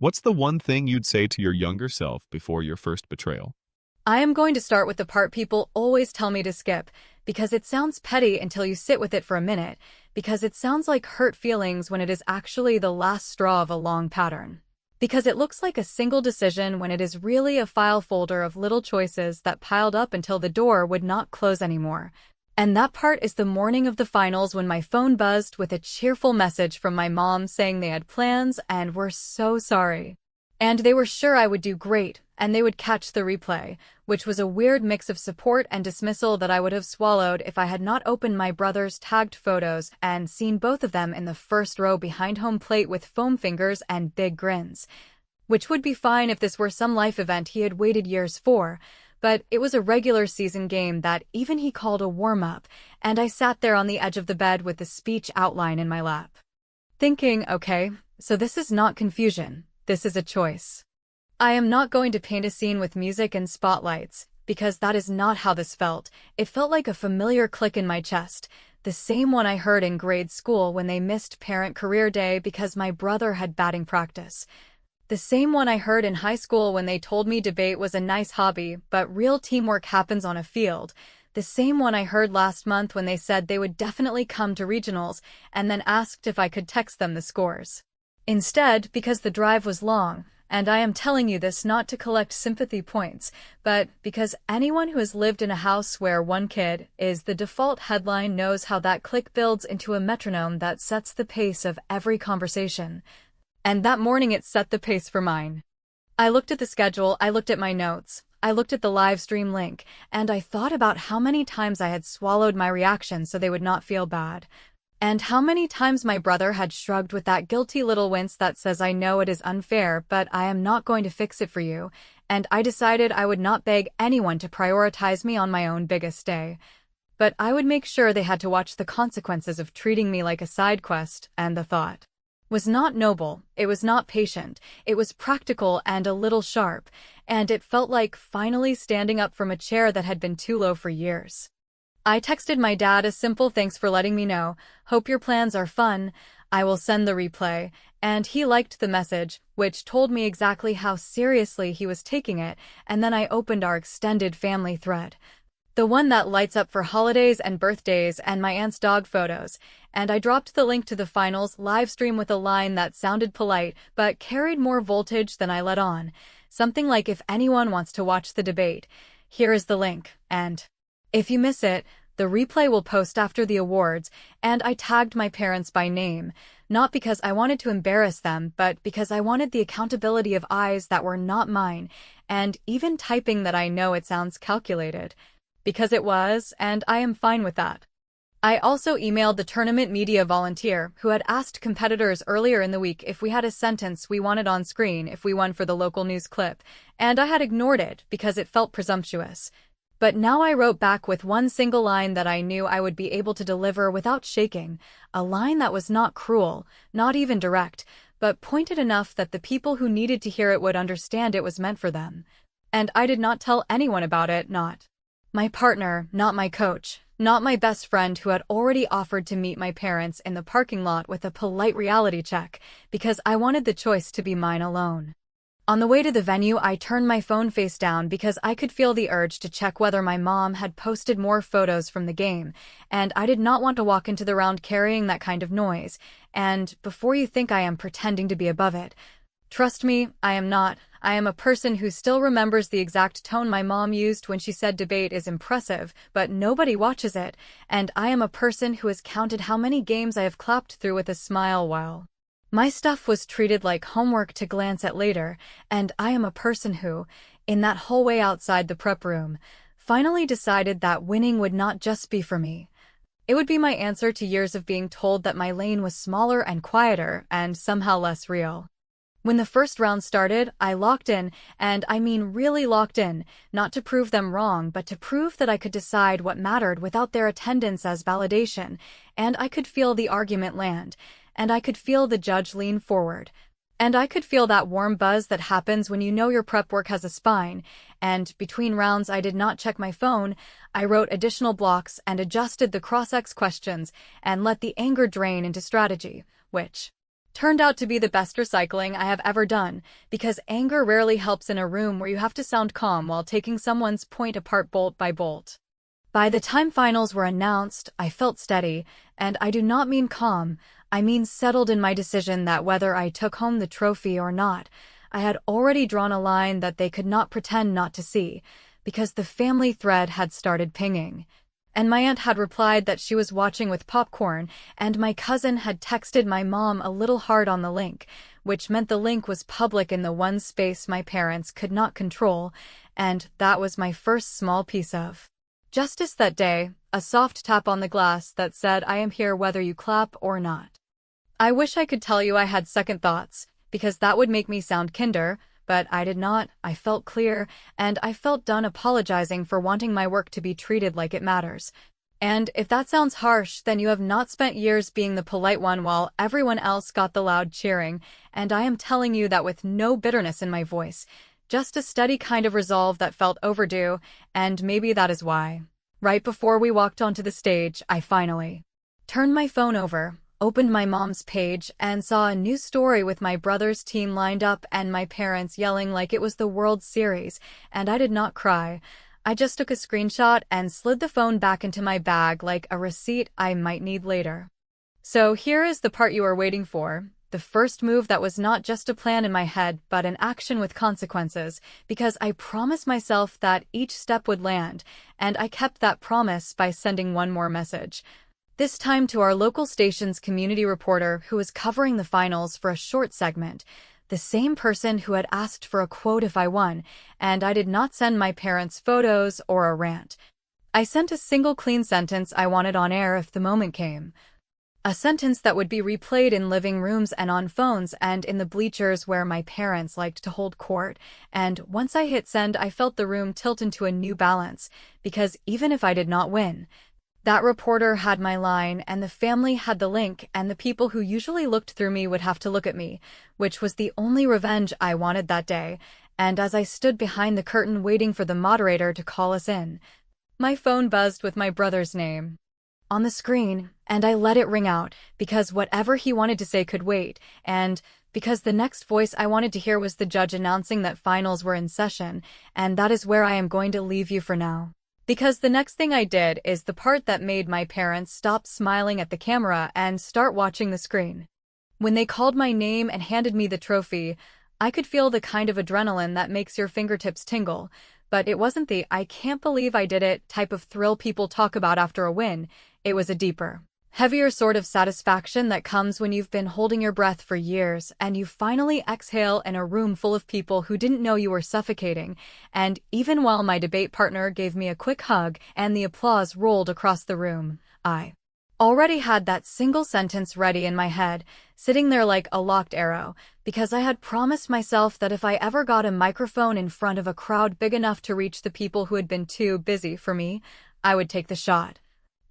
What's the one thing you'd say to your younger self before your first betrayal? I am going to start with the part people always tell me to skip, because it sounds petty until you sit with it for a minute, because it sounds like hurt feelings when it is actually the last straw of a long pattern. Because it looks like a single decision when it is really a file folder of little choices that piled up until the door would not close anymore. And that part is the morning of the finals when my phone buzzed with a cheerful message from my mom saying they had plans and were so sorry. And they were sure I would do great, and they would catch the replay, which was a weird mix of support and dismissal that I would have swallowed if I had not opened my brother's tagged photos and seen both of them in the first row behind home plate with foam fingers and big grins. Which would be fine if this were some life event he had waited years for, but it was a regular season game that even he called a warm-up, and I sat there on the edge of the bed with the speech outline in my lap. Thinking, okay, so this is not confusion. This is a choice. I am not going to paint a scene with music and spotlights, because that is not how this felt. It felt like a familiar click in my chest, the same one I heard in grade school when they missed parent career day because my brother had batting practice. The same one I heard in high school when they told me debate was a nice hobby, but real teamwork happens on a field. The same one I heard last month when they said they would definitely come to regionals and then asked if I could text them the scores. Instead, because the drive was long, and I am telling you this not to collect sympathy points, but because anyone who has lived in a house where one kid is the default headline knows how that click builds into a metronome that sets the pace of every conversation. And that morning it set the pace for mine. I looked at the schedule, I looked at my notes, I looked at the live stream link, and I thought about how many times I had swallowed my reaction so they would not feel bad. And how many times my brother had shrugged with that guilty little wince that says, I know it is unfair, but I am not going to fix it for you, and I decided I would not beg anyone to prioritize me on my own biggest day. But I would make sure they had to watch the consequences of treating me like a side quest, and the thought was not noble, it was not patient, it was practical and a little sharp, and it felt like finally standing up from a chair that had been too low for years. I texted my dad a simple thanks for letting me know, hope your plans are fun, I will send the replay, and he liked the message, which told me exactly how seriously he was taking it, and then I opened our extended family thread. The one that lights up for holidays and birthdays and my aunt's dog photos, and I dropped the link to the finals live stream with a line that sounded polite but carried more voltage than I let on. Something like, if anyone wants to watch the debate, here is the link, and if you miss it, the replay will post after the awards, and I tagged my parents by name, not because I wanted to embarrass them, but because I wanted the accountability of eyes that were not mine, and even typing that I know it sounds calculated. Because it was, and I am fine with that. I also emailed the tournament media volunteer who had asked competitors earlier in the week if we had a sentence we wanted on screen if we won for the local news clip, and I had ignored it because it felt presumptuous. But now I wrote back with one single line that I knew I would be able to deliver without shaking, a line that was not cruel, not even direct, but pointed enough that the people who needed to hear it would understand it was meant for them. And I did not tell anyone about it, not my partner, not my coach, not my best friend who had already offered to meet my parents in the parking lot with a polite reality check, because I wanted the choice to be mine alone. On the way to the venue, I turned my phone face down because I could feel the urge to check whether my mom had posted more photos from the game, and I did not want to walk into the round carrying that kind of noise. And before you think I am pretending to be above it, trust me, I am not. I am a person who still remembers the exact tone my mom used when she said debate is impressive, but nobody watches it, and I am a person who has counted how many games I have clapped through with a smile while my stuff was treated like homework to glance at later, and I am a person who, in that hallway outside the prep room, finally decided that winning would not just be for me. It would be my answer to years of being told that my lane was smaller and quieter and somehow less real. When the first round started, I locked in, and I mean really locked in, not to prove them wrong, but to prove that I could decide what mattered without their attendance as validation, and I could feel the argument land, and I could feel the judge lean forward, and I could feel that warm buzz that happens when you know your prep work has a spine, and between rounds I did not check my phone, I wrote additional blocks and adjusted the cross-X questions and let the anger drain into strategy, which Turned out to be the best recycling I have ever done, because anger rarely helps in a room where you have to sound calm while taking someone's point apart bolt by bolt. By the time finals were announced, I felt steady, and I do not mean calm, I mean settled in my decision that whether I took home the trophy or not, I had already drawn a line that they could not pretend not to see, because the family thread had started pinging. And my aunt had replied that she was watching with popcorn, and my cousin had texted my mom a little hard on the link, which meant the link was public in the one space my parents could not control, and that was my first small piece of justice that day, a soft tap on the glass that said I am here whether you clap or not. I wish I could tell you I had second thoughts, because that would make me sound kinder, but I did not. I felt clear, and I felt done apologizing for wanting my work to be treated like it matters. And if that sounds harsh, then you have not spent years being the polite one while everyone else got the loud cheering, and I am telling you that with no bitterness in my voice, just a steady kind of resolve that felt overdue, and maybe that is why. Right before we walked onto the stage, I finally turned my phone over, opened my mom's page, and saw a new story with my brother's team lined up and my parents yelling like it was the World Series, and I did not cry. I just took a screenshot and slid the phone back into my bag like a receipt I might need later. So here is the part you are waiting for. The first move that was not just a plan in my head, but an action with consequences, because I promised myself that each step would land, and I kept that promise by sending one more message. This time to our local station's community reporter who was covering the finals for a short segment, the same person who had asked for a quote if I won, and I did not send my parents photos or a rant. I sent a single clean sentence I wanted on air if the moment came. A sentence that would be replayed in living rooms and on phones and in the bleachers where my parents liked to hold court, and once I hit send I felt the room tilt into a new balance, because even if I did not win, that reporter had my line and the family had the link and the people who usually looked through me would have to look at me, which was the only revenge I wanted that day, and as I stood behind the curtain waiting for the moderator to call us in, my phone buzzed with my brother's name on the screen, and I let it ring out, because whatever he wanted to say could wait, and because the next voice I wanted to hear was the judge announcing that finals were in session, and that is where I am going to leave you for now. Because the next thing I did is the part that made my parents stop smiling at the camera and start watching the screen. When they called my name and handed me the trophy, I could feel the kind of adrenaline that makes your fingertips tingle, but it wasn't the "I can't believe I did it" type of thrill people talk about after a win. It was a deeper, heavier sort of satisfaction that comes when you've been holding your breath for years and you finally exhale in a room full of people who didn't know you were suffocating, and even while my debate partner gave me a quick hug and the applause rolled across the room, I already had that single sentence ready in my head, sitting there like a locked arrow, because I had promised myself that if I ever got a microphone in front of a crowd big enough to reach the people who had been too busy for me, I would take the shot.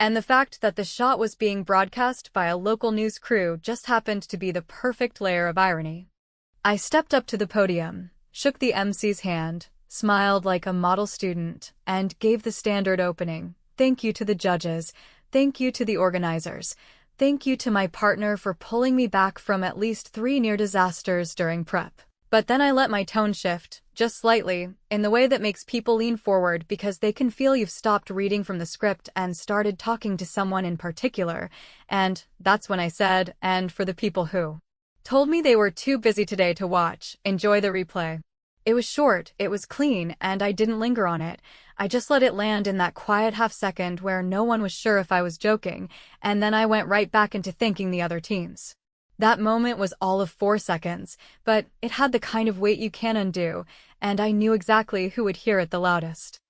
And the fact that the shot was being broadcast by a local news crew just happened to be the perfect layer of irony. I stepped up to the podium, shook the MC's hand, smiled like a model student, and gave the standard opening. Thank you to the judges. Thank you to the organizers. Thank you to my partner for pulling me back from at least 3 near disasters during prep. But then I let my tone shift, just slightly, in the way that makes people lean forward because they can feel you've stopped reading from the script and started talking to someone in particular, and that's when I said, and for the people who told me they were too busy today to watch, enjoy the replay. It was short, it was clean, and I didn't linger on it. I just let it land in that quiet half-second where no one was sure if I was joking, and then I went right back into thanking the other teams. That moment was all of 4 seconds, but it had the kind of weight you can't undo, and I knew exactly who would hear it the loudest.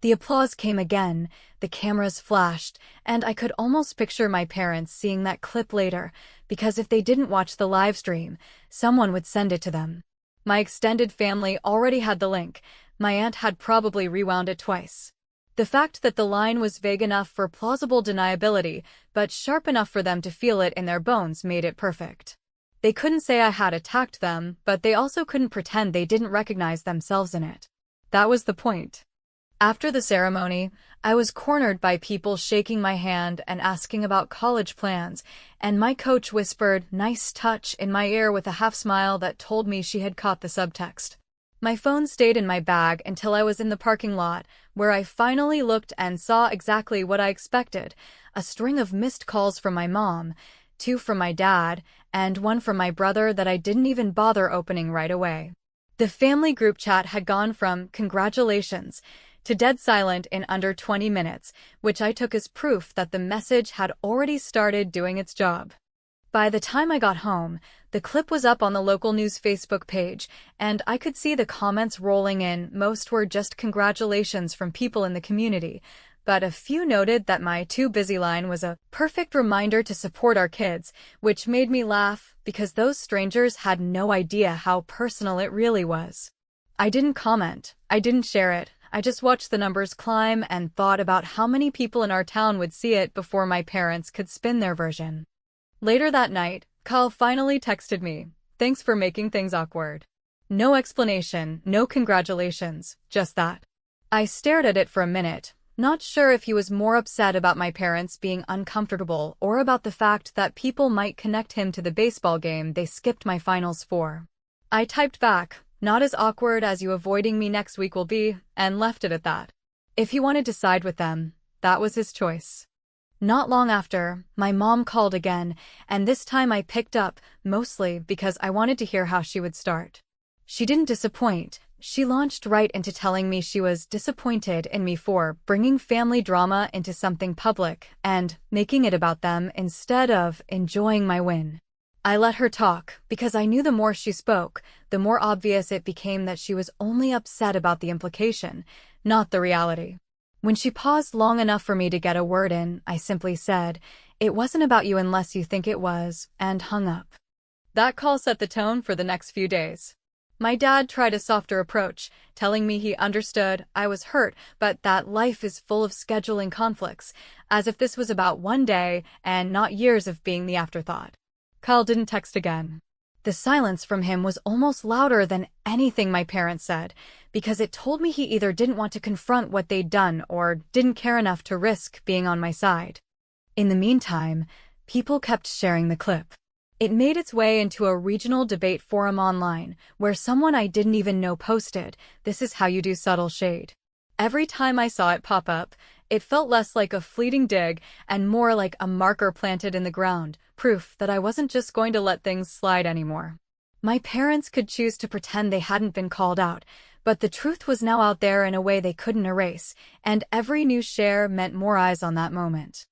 The applause came again, the cameras flashed, and I could almost picture my parents seeing that clip later, because if they didn't watch the live stream, someone would send it to them. My extended family already had the link. My aunt had probably rewound it twice. The fact that the line was vague enough for plausible deniability, but sharp enough for them to feel it in their bones made it perfect. They couldn't say I had attacked them, but they also couldn't pretend they didn't recognize themselves in it. That was the point. After the ceremony, I was cornered by people shaking my hand and asking about college plans, and my coach whispered, "Nice touch," in my ear with a half smile that told me she had caught the subtext. My phone stayed in my bag until I was in the parking lot, where I finally looked and saw exactly what I expected: a string of missed calls from my mom, two from my dad, and one from my brother that I didn't even bother opening right away. The family group chat had gone from "congratulations" to dead silent in under 20 minutes, which I took as proof that the message had already started doing its job. By the time I got home, the clip was up on the local news Facebook page, and I could see the comments rolling in. Most were just congratulations from people in the community, but a few noted that my "too busy" line was a perfect reminder to support our kids, which made me laugh because those strangers had no idea how personal it really was. I didn't comment, I didn't share it. I just watched the numbers climb and thought about how many people in our town would see it before my parents could spin their version. Later that night, Kyle finally texted me, "Thanks for making things awkward." No explanation, no congratulations, just that. I stared at it for a minute, not sure if he was more upset about my parents being uncomfortable or about the fact that people might connect him to the baseball game they skipped my finals for. I typed back, "Not as awkward as you avoiding me next week will be," and left it at that. If he wanted to side with them, that was his choice. Not long after, my mom called again, and this time I picked up, mostly because I wanted to hear how she would start. She didn't disappoint. She launched right into telling me she was disappointed in me for bringing family drama into something public and making it about them instead of enjoying my win. I let her talk, because I knew the more she spoke, the more obvious it became that she was only upset about the implication, not the reality. When she paused long enough for me to get a word in, I simply said, "It wasn't about you unless you think it was," and hung up. That call set the tone for the next few days. My dad tried a softer approach, telling me he understood I was hurt, but that life is full of scheduling conflicts, as if this was about one day and not years of being the afterthought. Kyle didn't text again. The silence from him was almost louder than anything my parents said, because it told me he either didn't want to confront what they'd done or didn't care enough to risk being on my side. In the meantime, people kept sharing the clip. It made its way into a regional debate forum online, where someone I didn't even know posted, "This is how you do subtle shade." Every time I saw it pop up, it felt less like a fleeting dig and more like a marker planted in the ground, proof that I wasn't just going to let things slide anymore. My parents could choose to pretend they hadn't been called out, but the truth was now out there in a way they couldn't erase, and every new share meant more eyes on that moment.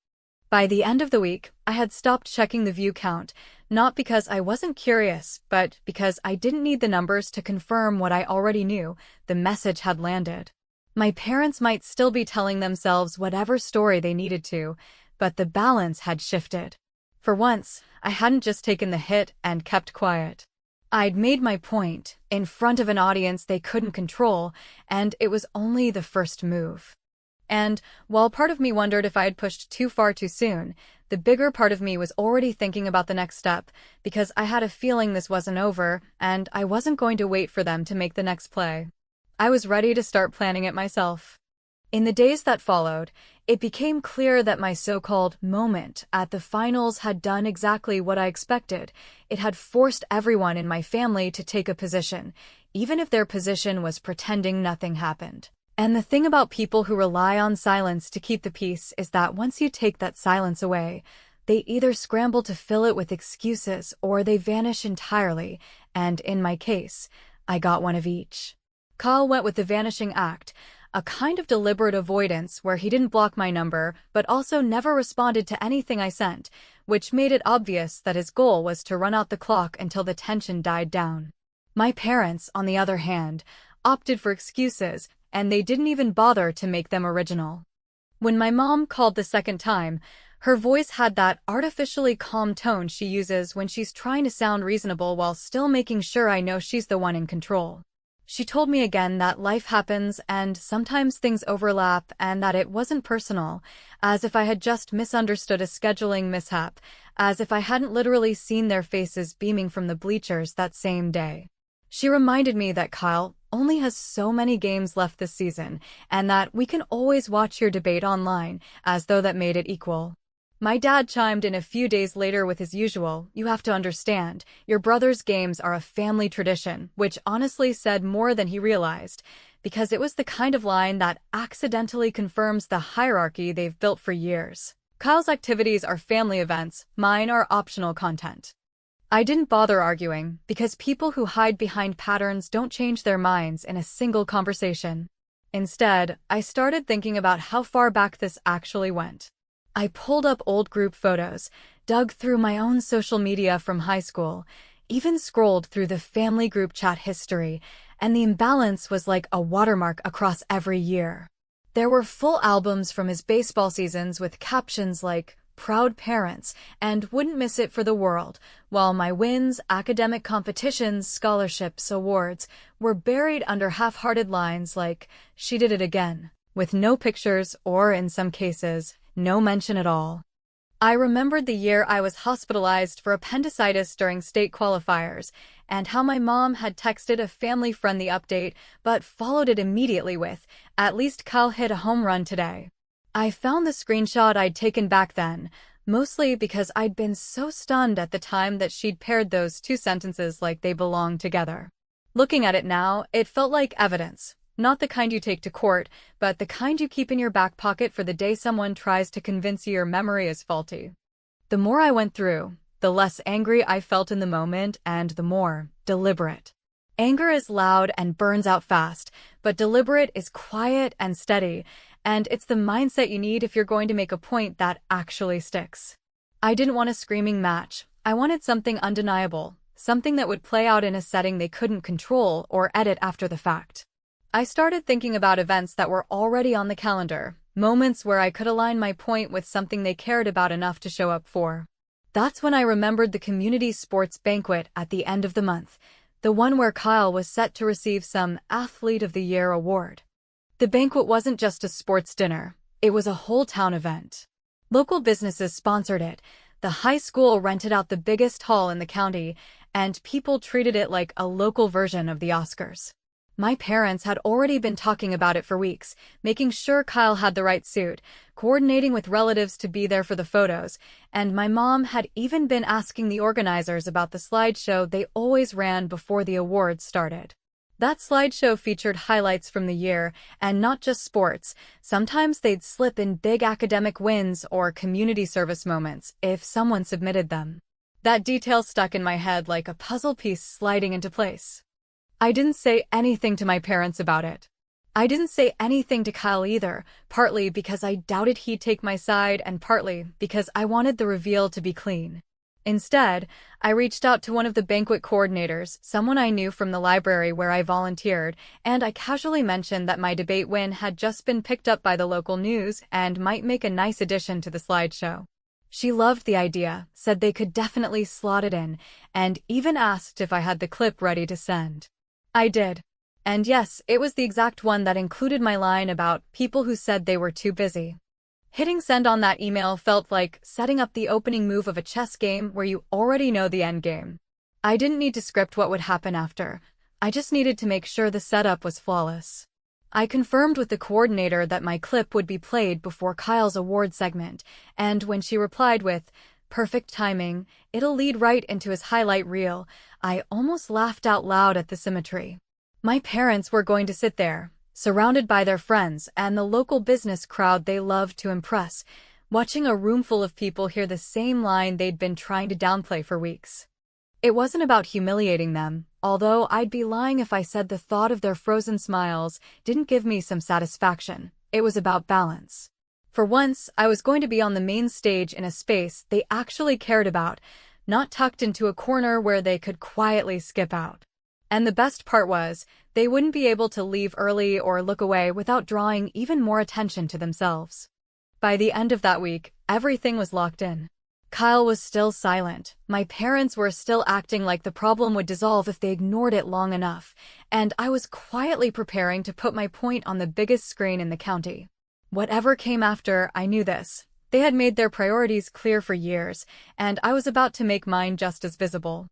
By the end of the week, I had stopped checking the view count, not because I wasn't curious, but because I didn't need the numbers to confirm what I already knew: the message had landed. My parents might still be telling themselves whatever story they needed to, but the balance had shifted. For once, I hadn't just taken the hit and kept quiet. I'd made my point, in front of an audience they couldn't control, and it was only the first move. And, while part of me wondered if I had pushed too far too soon, the bigger part of me was already thinking about the next step, because I had a feeling this wasn't over, and I wasn't going to wait for them to make the next play. I was ready to start planning it myself. In the days that followed, it became clear that my so-called moment at the finals had done exactly what I expected. It had forced everyone in my family to take a position, even if their position was pretending nothing happened. And the thing about people who rely on silence to keep the peace is that once you take that silence away, they either scramble to fill it with excuses or they vanish entirely, and in my case, I got one of each. Kyle went with the vanishing act, a kind of deliberate avoidance where he didn't block my number but also never responded to anything I sent, which made it obvious that his goal was to run out the clock until the tension died down. My parents, on the other hand, opted for excuses, and they didn't even bother to make them original. When my mom called the second time, her voice had that artificially calm tone she uses when she's trying to sound reasonable while still making sure I know she's the one in control. She told me again that life happens and sometimes things overlap and that it wasn't personal, as if I had just misunderstood a scheduling mishap, as if I hadn't literally seen their faces beaming from the bleachers that same day. She reminded me that Kyle only has so many games left this season, and that we can always watch your debate online, as though that made it equal. My dad chimed in a few days later with his usual, "You have to understand, your brother's games are a family tradition," which honestly said more than he realized, because it was the kind of line that accidentally confirms the hierarchy they've built for years. Kyle's activities are family events, mine are optional content. I didn't bother arguing, because people who hide behind patterns don't change their minds in a single conversation. Instead, I started thinking about how far back this actually went. I pulled up old group photos, dug through my own social media from high school, even scrolled through the family group chat history, and the imbalance was like a watermark across every year. There were full albums from his baseball seasons with captions like, "Proud parents," and "Wouldn't miss it for the world," while my wins, academic competitions, scholarships, awards were buried under half-hearted lines like, "She did it again," with no pictures or, in some cases, no mention at all. I remembered the year I was hospitalized for appendicitis during state qualifiers, and how my mom had texted a family-friendly update but followed it immediately with, "At least Kyle hit a home run today." I found the screenshot I'd taken back then, mostly because I'd been so stunned at the time that she'd paired those two sentences like they belonged together. Looking at it now, it felt like evidence. Not the kind you take to court, but the kind you keep in your back pocket for the day someone tries to convince you your memory is faulty. The more I went through, the less angry I felt in the moment and the more deliberate. Anger is loud and burns out fast, but deliberate is quiet and steady, and it's the mindset you need if you're going to make a point that actually sticks. I didn't want a screaming match. I wanted something undeniable, something that would play out in a setting they couldn't control or edit after the fact. I started thinking about events that were already on the calendar, moments where I could align my point with something they cared about enough to show up for. That's when I remembered the community sports banquet at the end of the month, the one where Kyle was set to receive some Athlete of the Year award. The banquet wasn't just a sports dinner, it was a whole town event. Local businesses sponsored it, the high school rented out the biggest hall in the county, and people treated it like a local version of the Oscars. My parents had already been talking about it for weeks, making sure Kyle had the right suit, coordinating with relatives to be there for the photos, and my mom had even been asking the organizers about the slideshow they always ran before the awards started. That slideshow featured highlights from the year, and not just sports. Sometimes they'd slip in big academic wins or community service moments if someone submitted them. That detail stuck in my head like a puzzle piece sliding into place. I didn't say anything to my parents about it. I didn't say anything to Kyle either, partly because I doubted he'd take my side and partly because I wanted the reveal to be clean. Instead, I reached out to one of the banquet coordinators, someone I knew from the library where I volunteered, and I casually mentioned that my debate win had just been picked up by the local news and might make a nice addition to the slideshow. She loved the idea, said they could definitely slot it in, and even asked if I had the clip ready to send. I did. And yes, it was the exact one that included my line about people who said they were too busy. Hitting send on that email felt like setting up the opening move of a chess game where you already know the endgame. I didn't need to script what would happen after. I just needed to make sure the setup was flawless. I confirmed with the coordinator that my clip would be played before Kyle's award segment, and when she replied with, "Perfect timing, it'll lead right into his highlight reel," I almost laughed out loud at the symmetry. My parents were going to sit there, surrounded by their friends and the local business crowd they loved to impress, watching a room full of people hear the same line they'd been trying to downplay for weeks. It wasn't about humiliating them, although I'd be lying if I said the thought of their frozen smiles didn't give me some satisfaction. It was about balance. For once, I was going to be on the main stage in a space they actually cared about, not tucked into a corner where they could quietly skip out. And the best part was, they wouldn't be able to leave early or look away without drawing even more attention to themselves. By the end of that week, everything was locked in. Kyle was still silent, my parents were still acting like the problem would dissolve if they ignored it long enough, and I was quietly preparing to put my point on the biggest screen in the county. Whatever came after, I knew this. They had made their priorities clear for years, and I was about to make mine just as visible.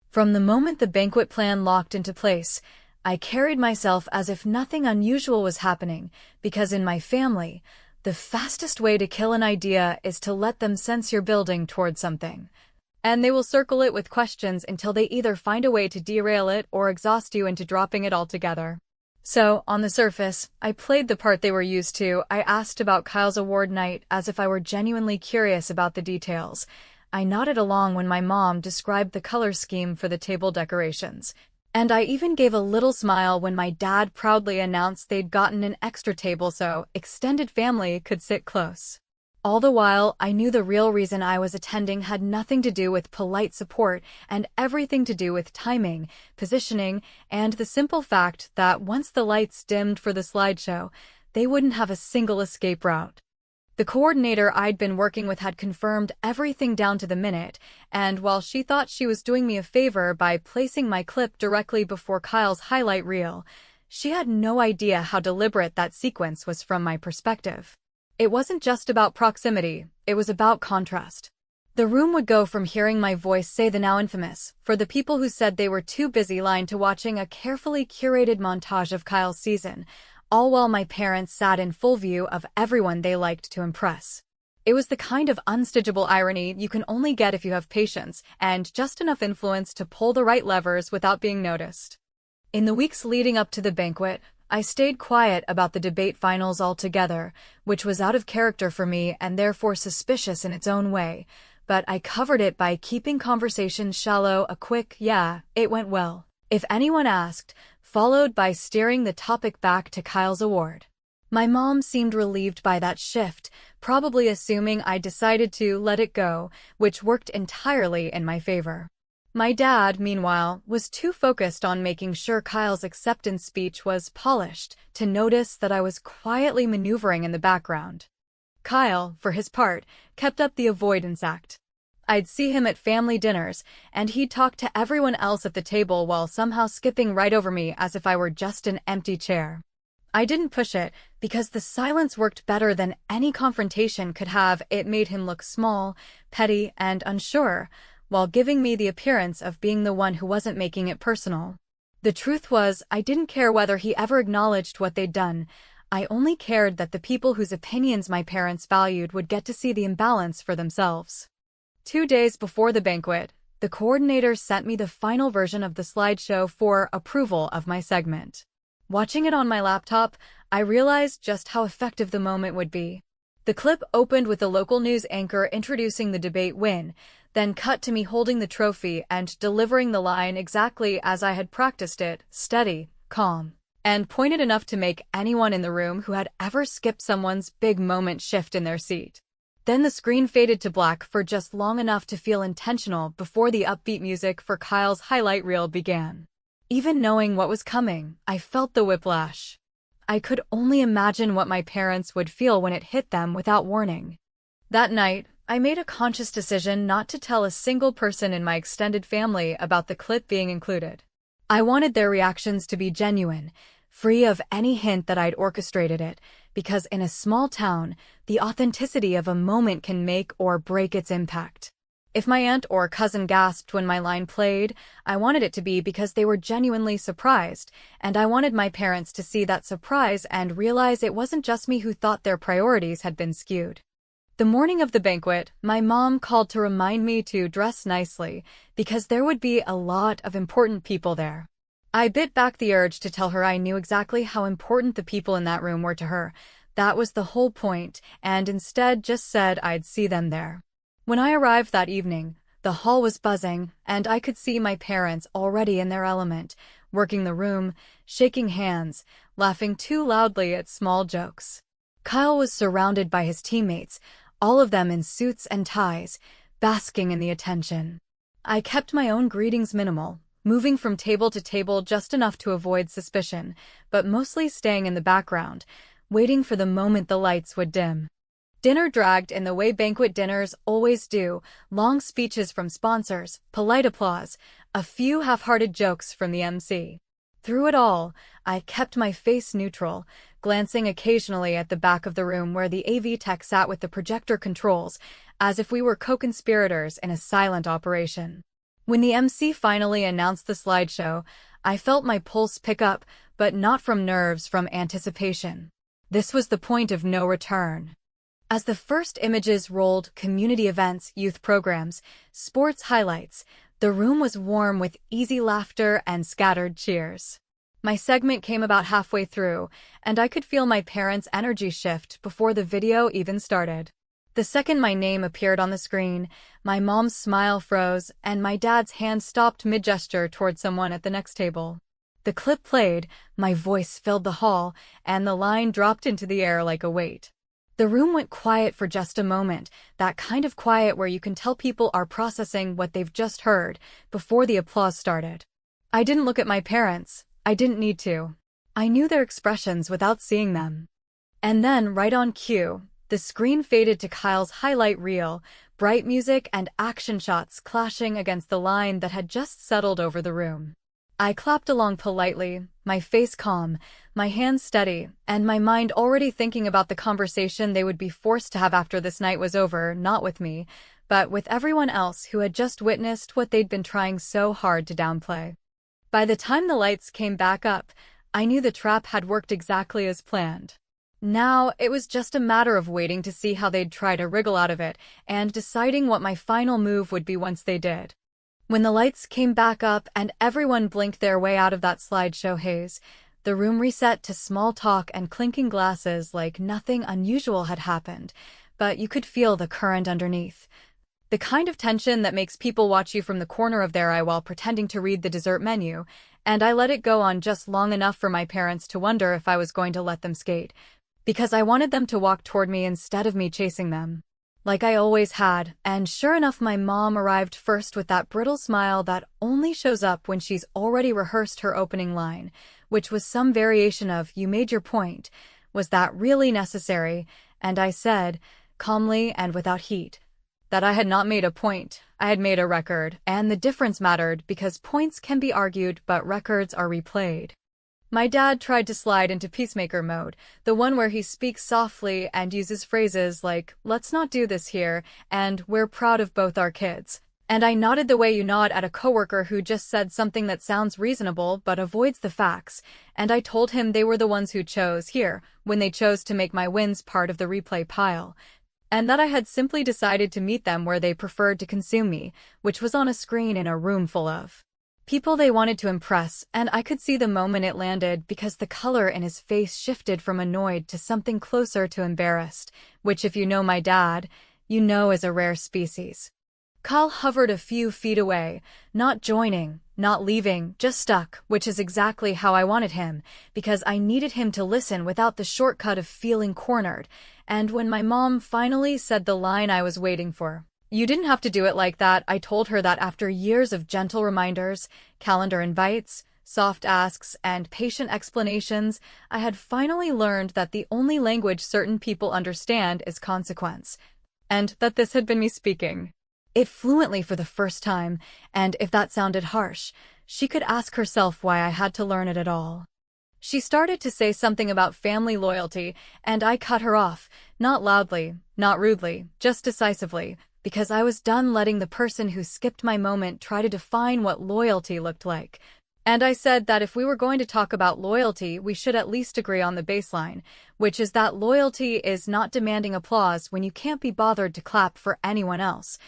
From the moment the banquet plan locked into place, I knew I carried myself as if nothing unusual was happening, because in my family, the fastest way to kill an idea is to let them sense you're building towards something. And they will circle it with questions until they either find a way to derail it or exhaust you into dropping it altogether. So, on the surface, I played the part they were used to. I asked about Kyle's award night as if I were genuinely curious about the details. I nodded along when my mom described the color scheme for the table decorations. And I even gave a little smile when my dad proudly announced they'd gotten an extra table so extended family could sit close. All the while, I knew the real reason I was attending had nothing to do with polite support and everything to do with timing, positioning, and the simple fact that once the lights dimmed for the slideshow, they wouldn't have a single escape route. The coordinator I'd been working with had confirmed everything down to the minute, and while she thought she was doing me a favor by placing my clip directly before Kyle's highlight reel, she had no idea how deliberate that sequence was from my perspective. It wasn't just about proximity, it was about contrast. The room would go from hearing my voice say the now infamous, for the people who said they were too busy line to watching a carefully curated montage of Kyle's season, all while my parents sat in full view of everyone they liked to impress. It was the kind of unstageable irony you can only get if you have patience and just enough influence to pull the right levers without being noticed. In the weeks leading up to the banquet, I stayed quiet about the debate finals altogether, which was out of character for me and therefore suspicious in its own way, but I covered it by keeping conversation shallow, a quick, "Yeah, it went well," if anyone asked, followed by steering the topic back to Kyle's award. My mom seemed relieved by that shift, probably assuming I decided to let it go, which worked entirely in my favor. My dad, meanwhile, was too focused on making sure Kyle's acceptance speech was polished to notice that I was quietly maneuvering in the background. Kyle, for his part, kept up the avoidance act. I'd see him at family dinners, and he'd talk to everyone else at the table while somehow skipping right over me as if I were just an empty chair. I didn't push it, because the silence worked better than any confrontation could have. It made him look small, petty, and unsure, while giving me the appearance of being the one who wasn't making it personal. The truth was, I didn't care whether he ever acknowledged what they'd done. I only cared that the people whose opinions my parents valued would get to see the imbalance for themselves. 2 days before the banquet, the coordinator sent me the final version of the slideshow for approval of my segment. Watching it on my laptop, I realized just how effective the moment would be. The clip opened with the local news anchor introducing the debate win, then cut to me holding the trophy and delivering the line exactly as I had practiced it, steady, calm, and pointed enough to make anyone in the room who had ever skipped someone's big moment shift in their seat. Then the screen faded to black for just long enough to feel intentional before the upbeat music for Kyle's highlight reel began. Even knowing what was coming, I felt the whiplash. I could only imagine what my parents would feel when it hit them without warning. That night, I made a conscious decision not to tell a single person in my extended family about the clip being included. I wanted their reactions to be genuine, free of any hint that I'd orchestrated it, because in a small town, the authenticity of a moment can make or break its impact. If my aunt or cousin gasped when my line played, I wanted it to be because they were genuinely surprised, and I wanted my parents to see that surprise and realize it wasn't just me who thought their priorities had been skewed. The morning of the banquet, my mom called to remind me to dress nicely, because there would be a lot of important people there. I bit back the urge to tell her I knew exactly how important the people in that room were to her. That was the whole point, and instead just said I'd see them there. When I arrived that evening, the hall was buzzing, and I could see my parents already in their element, working the room, shaking hands, laughing too loudly at small jokes. Kyle was surrounded by his teammates, all of them in suits and ties, basking in the attention. I kept my own greetings minimal, moving from table to table just enough to avoid suspicion, but mostly staying in the background, waiting for the moment the lights would dim. Dinner dragged in the way banquet dinners always do, long speeches from sponsors, polite applause, a few half-hearted jokes from the MC. Through it all, I kept my face neutral, glancing occasionally at the back of the room where the AV tech sat with the projector controls, as if we were co-conspirators in a silent operation. When the MC finally announced the slideshow, I felt my pulse pick up, but not from nerves, from anticipation. This was the point of no return. As the first images rolled, community events, youth programs, sports highlights, the room was warm with easy laughter and scattered cheers. My segment came about halfway through, and I could feel my parents' energy shift before the video even started. The second my name appeared on the screen, my mom's smile froze, and my dad's hand stopped mid-gesture toward someone at the next table. The clip played, my voice filled the hall, and the line dropped into the air like a weight. The room went quiet for just a moment, that kind of quiet where you can tell people are processing what they've just heard, before the applause started. I didn't look at my parents. I didn't need to. I knew their expressions without seeing them. And then, right on cue, the screen faded to Kyle's highlight reel, bright music and action shots clashing against the line that had just settled over the room. I clapped along politely, my face calm, my hands steady, and my mind already thinking about the conversation they would be forced to have after this night was over, not with me, but with everyone else who had just witnessed what they'd been trying so hard to downplay. By the time the lights came back up, I knew the trap had worked exactly as planned. Now, it was just a matter of waiting to see how they'd try to wriggle out of it, and deciding what my final move would be once they did. When the lights came back up and everyone blinked their way out of that slideshow haze, the room reset to small talk and clinking glasses like nothing unusual had happened, but you could feel the current underneath. The kind of tension that makes people watch you from the corner of their eye while pretending to read the dessert menu, and I let it go on just long enough for my parents to wonder if I was going to let them skate, because I wanted them to walk toward me instead of me chasing them. Like I always had, and sure enough my mom arrived first with that brittle smile that only shows up when she's already rehearsed her opening line, which was some variation of, "You made your point. Was that really necessary?" And I said, calmly and without heat, that I had not made a point, I had made a record, and the difference mattered because points can be argued but records are replayed. My dad tried to slide into peacemaker mode, the one where he speaks softly and uses phrases like, "Let's not do this here," and "We're proud of both our kids." And I nodded the way you nod at a coworker who just said something that sounds reasonable but avoids the facts, and I told him they were the ones who chose here, when they chose to make my wins part of the replay pile, and that I had simply decided to meet them where they preferred to consume me, which was on a screen in a room full of people they wanted to impress, and I could see the moment it landed because the color in his face shifted from annoyed to something closer to embarrassed, which if you know my dad, you know is a rare species. Kyle hovered a few feet away, not joining, not leaving, just stuck, which is exactly how I wanted him, because I needed him to listen without the shortcut of feeling cornered, and when my mom finally said the line I was waiting for, "You didn't have to do it like that," I told her that after years of gentle reminders, calendar invites, soft asks, and patient explanations, I had finally learned that the only language certain people understand is consequence, and that this had been me speaking it fluently for the first time, and if that sounded harsh, she could ask herself why I had to learn it at all. She started to say something about family loyalty, and I cut her off, not loudly, not rudely, just decisively, because I was done letting the person who skipped my moment try to define what loyalty looked like. And I said that if we were going to talk about loyalty, we should at least agree on the baseline, which is that loyalty is not demanding applause when you can't be bothered to clap for anyone else.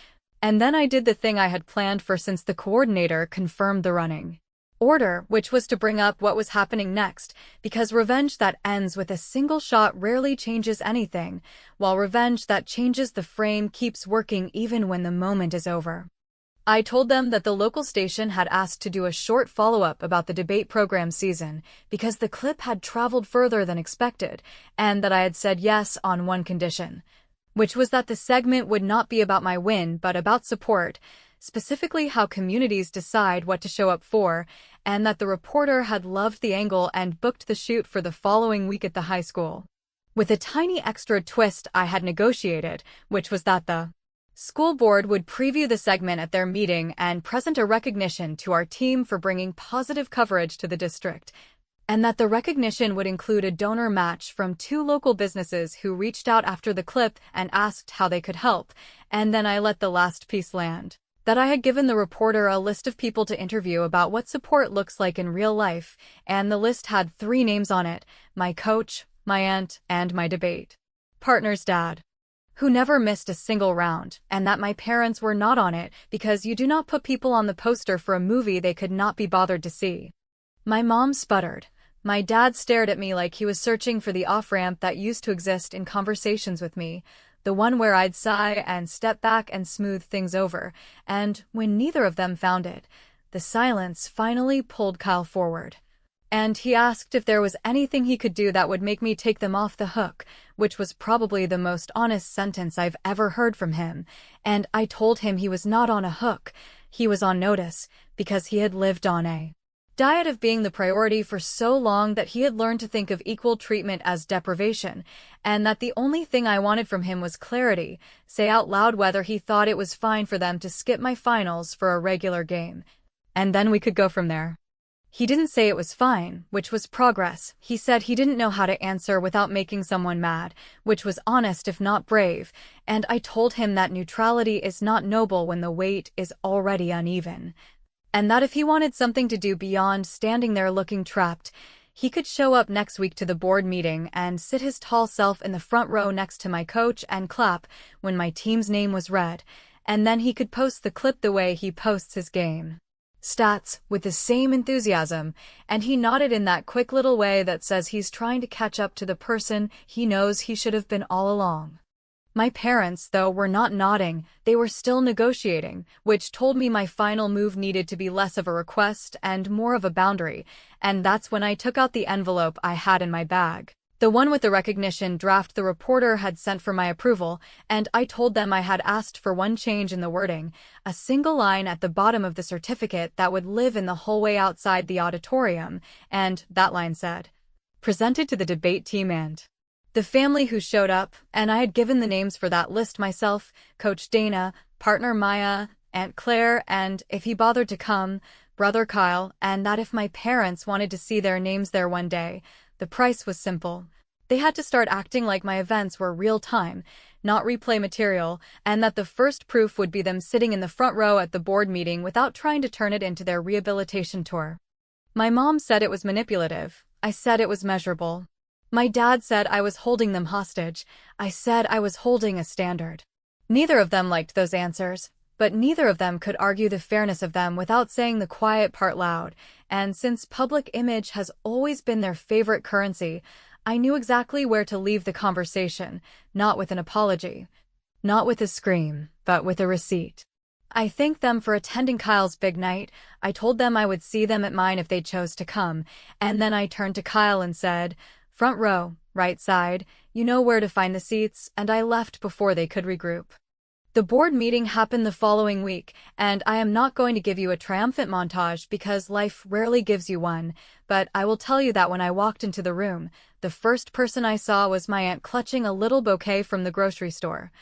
And then I did the thing I had planned for since the coordinator confirmed the running order, which was to bring up what was happening next, because revenge that ends with a single shot rarely changes anything, while revenge that changes the frame keeps working even when the moment is over. I told them that the local station had asked to do a short follow-up about the debate program season because the clip had traveled further than expected, and that I had said yes on one condition, which was that the segment would not be about my win but about support, specifically how communities decide what to show up for, and that the reporter had loved the angle and booked the shoot for the following week at the high school, with a tiny extra twist I had negotiated, which was that the school board would preview the segment at their meeting and present a recognition to our team for bringing positive coverage to the district, and that the recognition would include a donor match from 2 local businesses who reached out after the clip and asked how they could help, and then I let the last piece land. That I had given the reporter a list of people to interview about what support looks like in real life, and the list had 3 names on it: my coach, my aunt, and my debate partner's dad, who never missed a single round, and that my parents were not on it because you do not put people on the poster for a movie they could not be bothered to see. My mom sputtered. My dad stared at me like he was searching for the off-ramp that used to exist in conversations with me, the one where I'd sigh and step back and smooth things over, and when neither of them found it, the silence finally pulled Kyle forward. And he asked if there was anything he could do that would make me take them off the hook, which was probably the most honest sentence I've ever heard from him, and I told him he was not on a hook, he was on notice, because he had lived on a diet of being the priority for so long that he had learned to think of equal treatment as deprivation, and that the only thing I wanted from him was clarity, say out loud whether he thought it was fine for them to skip my finals for a regular game. And then we could go from there. He didn't say it was fine, which was progress. He said he didn't know how to answer without making someone mad, which was honest if not brave, and I told him that neutrality is not noble when the weight is already uneven. And that if he wanted something to do beyond standing there looking trapped, he could show up next week to the board meeting and sit his tall self in the front row next to my coach and clap when my team's name was read, and then he could post the clip the way he posts his game stats, with the same enthusiasm, and he nodded in that quick little way that says he's trying to catch up to the person he knows he should have been all along. My parents, though, were not nodding, they were still negotiating, which told me my final move needed to be less of a request and more of a boundary, and that's when I took out the envelope I had in my bag, the one with the recognition draft the reporter had sent for my approval, and I told them I had asked for one change in the wording, a single line at the bottom of the certificate that would live in the hallway outside the auditorium, and that line said, "Presented to the debate team and the family who showed up," and I had given the names for that list myself: Coach Dana, partner Maya, Aunt Claire, and, if he bothered to come, brother Kyle, and that if my parents wanted to see their names there one day, the price was simple. They had to start acting like my events were real-time, not replay material, and that the first proof would be them sitting in the front row at the board meeting without trying to turn it into their rehabilitation tour. My mom said it was manipulative. I said it was measurable. My dad said I was holding them hostage. I said I was holding a standard. Neither of them liked those answers, but neither of them could argue the fairness of them without saying the quiet part loud, and since public image has always been their favorite currency, I knew exactly where to leave the conversation, not with an apology, not with a scream, but with a receipt. I thanked them for attending Kyle's big night. I told them I would see them at mine if they chose to come, and then I turned to Kyle and said, "Front row, right side, you know where to find the seats," and I left before they could regroup. The board meeting happened the following week, and I am not going to give you a triumphant montage because life rarely gives you one, but I will tell you that when I walked into the room, the first person I saw was my aunt clutching a little bouquet from the grocery store.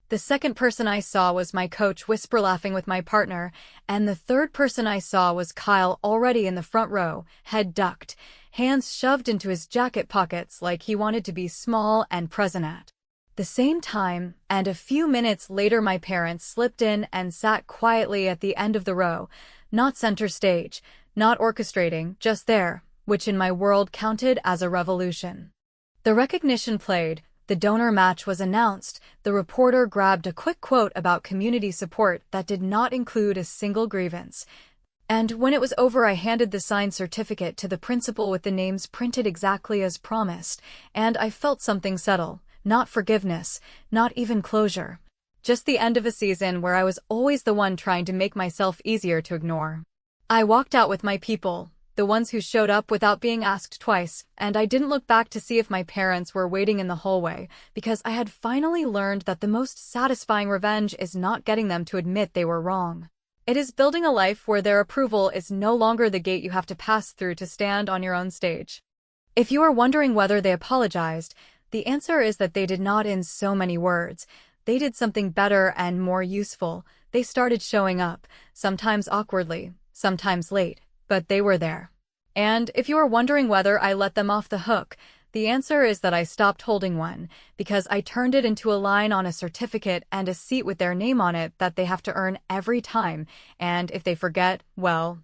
The second person I saw was my coach whisper-laughing with my partner, and the third person I saw was Kyle already in the front row, head ducked, hands shoved into his jacket pockets like he wanted to be small and present at the same time, and a few minutes later my parents slipped in and sat quietly at the end of the row, not center stage, not orchestrating, just there, which in my world counted as a revolution. The recognition played, the donor match was announced, the reporter grabbed a quick quote about community support that did not include a single grievance, and when it was over I handed the signed certificate to the principal with the names printed exactly as promised, and I felt something settle. Not forgiveness, not even closure. Just the end of a season where I was always the one trying to make myself easier to ignore. I walked out with my people, the ones who showed up without being asked twice, and I didn't look back to see if my parents were waiting in the hallway, because I had finally learned that the most satisfying revenge is not getting them to admit they were wrong. It is building a life where their approval is no longer the gate you have to pass through to stand on your own stage. If you are wondering whether they apologized, the answer is that they did not in so many words. They did something better and more useful. They started showing up, sometimes awkwardly, sometimes late, but they were there. And if you are wondering whether I let them off the hook, The answer is that I stopped holding one because I turned it into a line on a certificate and a seat with their name on it that they have to earn every time, and if they forget, well,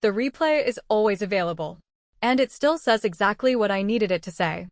the replay is always available. And it still says exactly what I needed it to say.